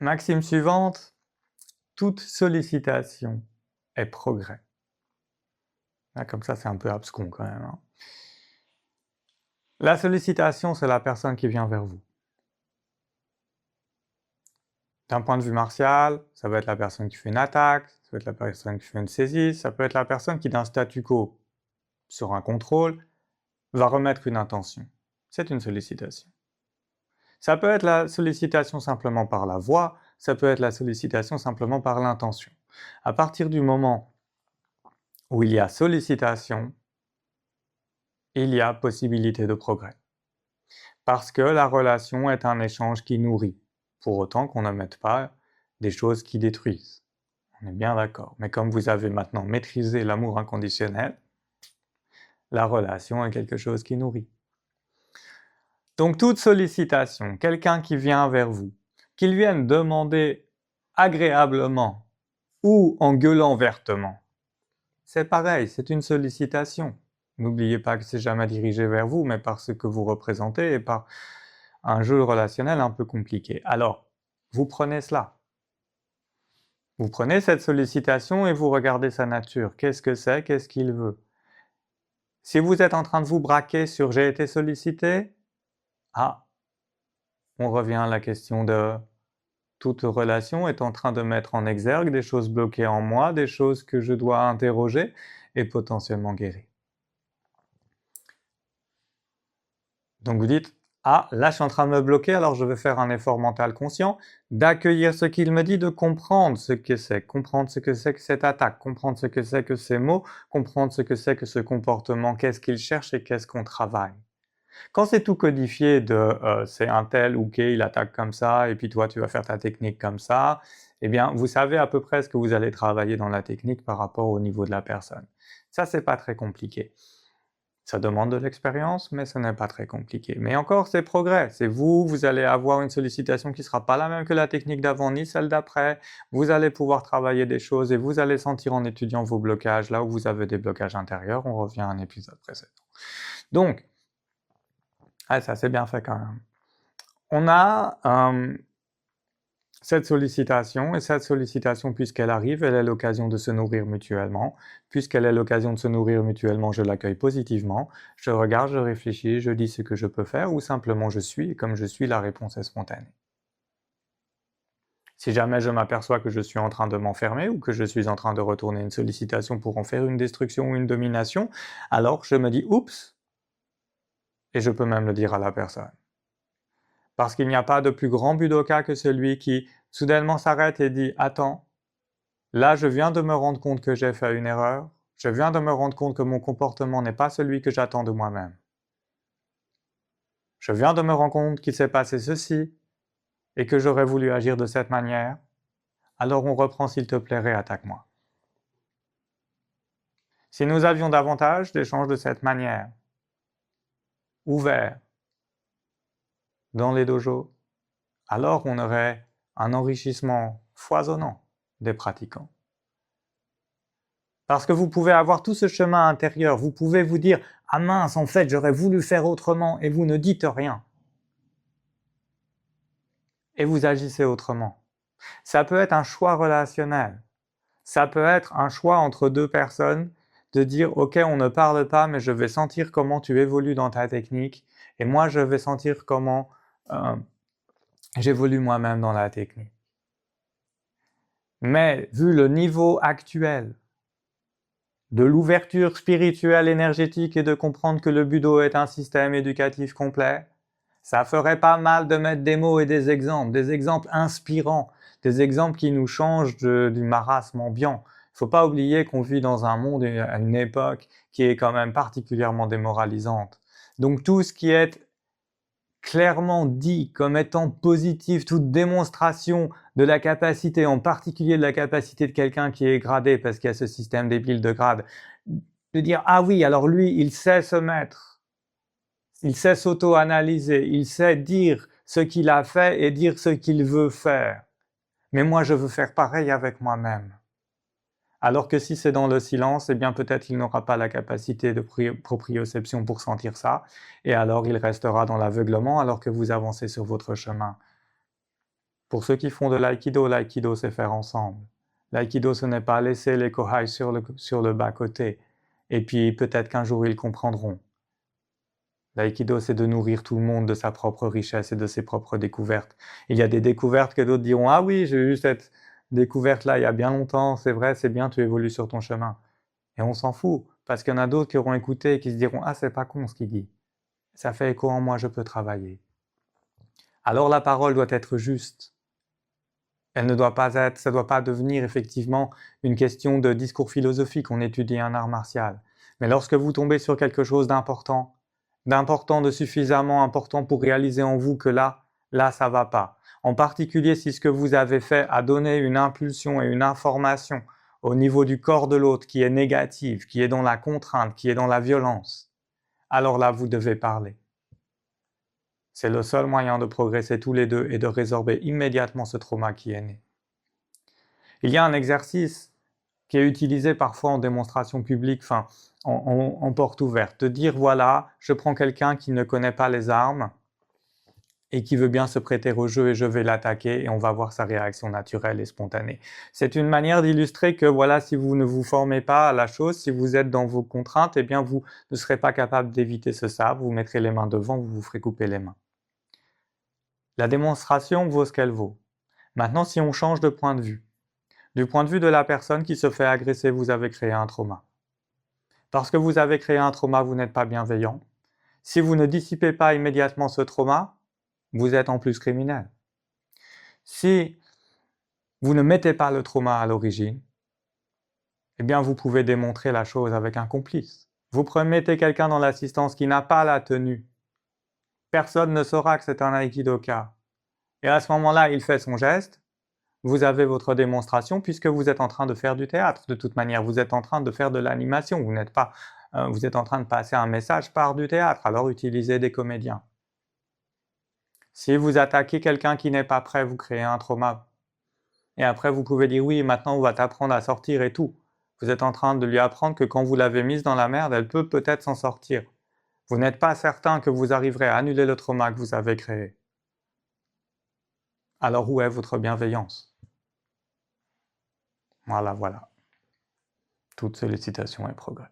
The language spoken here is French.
Maxime suivante, toute sollicitation est progrès. Là, comme ça, c'est un peu abscon quand même, hein. La sollicitation, c'est la personne qui vient vers vous. D'un point de vue martial, ça va être la personne qui fait une attaque, ça peut être la personne qui fait une saisie, ça peut être la personne qui d'un statu quo sur un contrôle va remettre une intention. C'est une sollicitation. Ça peut être la sollicitation simplement par la voix, ça peut être la sollicitation simplement par l'intention. À partir du moment où il y a sollicitation, il y a possibilité de progrès. Parce que la relation est un échange qui nourrit, pour autant qu'on ne mette pas des choses qui détruisent. On est bien d'accord. Mais comme vous avez maintenant maîtrisé l'amour inconditionnel, la relation est quelque chose qui nourrit. Donc toute sollicitation, quelqu'un qui vient vers vous, qu'il vienne demander agréablement ou en gueulant vertement, c'est pareil, c'est une sollicitation. N'oubliez pas que c'est jamais dirigé vers vous, mais par ce que vous représentez et par un jeu relationnel un peu compliqué. Alors, vous prenez cela. Vous prenez cette sollicitation et vous regardez sa nature. Qu'est-ce que c'est? Qu'est-ce qu'il veut? Si vous êtes en train de vous braquer sur « j'ai été sollicité », on revient à la question de toute relation est en train de mettre en exergue des choses bloquées en moi, des choses que je dois interroger et potentiellement guérir. Donc vous dites « là je suis en train de me bloquer, alors je vais faire un effort mental conscient, d'accueillir ce qu'il me dit, de comprendre ce que c'est que cette attaque, comprendre ce que c'est que ces mots, comprendre ce que c'est que ce comportement, qu'est-ce qu'il cherche et qu'est-ce qu'on travaille. » Quand c'est tout codifié de c'est un tel ou quel, il attaque comme ça, et puis toi tu vas faire ta technique comme ça, eh bien vous savez à peu près ce que vous allez travailler dans la technique par rapport au niveau de la personne. Ça c'est pas très compliqué. Ça demande de l'expérience, mais ce n'est pas très compliqué. Mais encore, c'est progrès. C'est vous allez avoir une sollicitation qui ne sera pas la même que la technique d'avant, ni celle d'après. Vous allez pouvoir travailler des choses et vous allez sentir en étudiant vos blocages, là où vous avez des blocages intérieurs. On revient à un épisode précédent. Donc, ça c'est bien fait quand même. On a cette sollicitation, et cette sollicitation, puisqu'elle arrive, elle est l'occasion de se nourrir mutuellement. Puisqu'elle est l'occasion de se nourrir mutuellement, je l'accueille positivement. Je regarde, je réfléchis, je dis ce que je peux faire, ou simplement je suis, et comme je suis, la réponse est spontanée. Si jamais je m'aperçois que je suis en train de m'enfermer, ou que je suis en train de retourner une sollicitation pour en faire une destruction ou une domination, alors je me dis « oups !» et je peux même le dire à la personne. Parce qu'il n'y a pas de plus grand budoka que celui qui soudainement s'arrête et dit « Attends, là je viens de me rendre compte que j'ai fait une erreur, je viens de me rendre compte que mon comportement n'est pas celui que j'attends de moi-même. Je viens de me rendre compte qu'il s'est passé ceci et que j'aurais voulu agir de cette manière, alors on reprend s'il te plaît, réattaque-moi. » Si nous avions davantage d'échanges de cette manière, ouverts, dans les dojos, alors on aurait un enrichissement foisonnant des pratiquants. Parce que vous pouvez avoir tout ce chemin intérieur, vous pouvez vous dire « Ah mince, en fait, j'aurais voulu faire autrement » et vous ne dites rien. Et vous agissez autrement. Ça peut être un choix relationnel. Ça peut être un choix entre deux personnes de dire « Ok, on ne parle pas, mais je vais sentir comment tu évolues dans ta technique et moi, je vais sentir comment j'évolue moi-même dans la technique. » Mais vu le niveau actuel de l'ouverture spirituelle énergétique et de comprendre que le Budo est un système éducatif complet, ça ferait pas mal de mettre des mots et des exemples inspirants, des exemples qui nous changent du marasme ambiant. Il ne faut pas oublier qu'on vit dans un monde et à une époque qui est quand même particulièrement démoralisante. Donc tout ce qui est clairement dit comme étant positif, toute démonstration de la capacité, en particulier de la capacité de quelqu'un qui est gradé, parce qu'il y a ce système débile de grade, de dire « Ah oui, alors lui, il sait se mettre, il sait s'auto-analyser, il sait dire ce qu'il a fait et dire ce qu'il veut faire. Mais moi, je veux faire pareil avec moi-même. » Alors que si c'est dans le silence, eh bien peut-être il n'aura pas la capacité de proprioception pour sentir ça, et alors il restera dans l'aveuglement alors que vous avancez sur votre chemin. Pour ceux qui font de l'aïkido, c'est faire ensemble. L'aïkido, ce n'est pas laisser les kohai sur le bas-côté, et puis peut-être qu'un jour ils comprendront. L'aïkido, c'est de nourrir tout le monde de sa propre richesse et de ses propres découvertes. Il y a des découvertes que d'autres diront « Ah oui, j'ai eu cette découverte-là il y a bien longtemps, c'est vrai, c'est bien, tu évolues sur ton chemin. » Et on s'en fout, parce qu'il y en a d'autres qui auront écouté et qui se diront « Ah, c'est pas con ce qu'il dit. Ça fait écho en moi, je peux travailler. » Alors la parole doit être juste. Elle ne doit pas être, ça ne doit pas devenir effectivement une question de discours philosophique, on étudie un art martial. Mais lorsque vous tombez sur quelque chose d'important, de suffisamment important pour réaliser en vous que là, ça va pas. En particulier si ce que vous avez fait a donné une impulsion et une information au niveau du corps de l'autre qui est négative, qui est dans la contrainte, qui est dans la violence, alors là, vous devez parler. C'est le seul moyen de progresser tous les deux et de résorber immédiatement ce trauma qui est né. Il y a un exercice qui est utilisé parfois en démonstration publique, en porte ouverte, de dire voilà, je prends quelqu'un qui ne connaît pas les armes et qui veut bien se prêter au jeu et je vais l'attaquer et on va voir sa réaction naturelle et spontanée. C'est une manière d'illustrer que voilà, si vous ne vous formez pas à la chose, si vous êtes dans vos contraintes, eh bien vous ne serez pas capable d'éviter ce sabre, vous mettrez les mains devant, vous vous ferez couper les mains. La démonstration vaut ce qu'elle vaut. Maintenant, si on change de point de vue, du point de vue de la personne qui se fait agresser, vous avez créé un trauma. Parce que vous avez créé un trauma, vous n'êtes pas bienveillant. Si vous ne dissipez pas immédiatement ce trauma, vous êtes en plus criminel. Si vous ne mettez pas le trauma à l'origine, eh bien vous pouvez démontrer la chose avec un complice. Vous mettez quelqu'un dans l'assistance qui n'a pas la tenue. Personne ne saura que c'est un aikidoka. Et à ce moment-là, il fait son geste, vous avez votre démonstration puisque vous êtes en train de faire du théâtre. De toute manière, vous êtes en train de faire de l'animation. Vous n'êtes pas, vous êtes en train de passer un message par du théâtre. Alors utilisez des comédiens. Si vous attaquez quelqu'un qui n'est pas prêt, vous créez un trauma. Et après, vous pouvez dire oui, maintenant on va t'apprendre à sortir et tout. Vous êtes en train de lui apprendre que quand vous l'avez mise dans la merde, elle peut peut-être s'en sortir. Vous n'êtes pas certain que vous arriverez à annuler le trauma que vous avez créé. Alors où est votre bienveillance? Voilà. Toute sollicitation est progrès.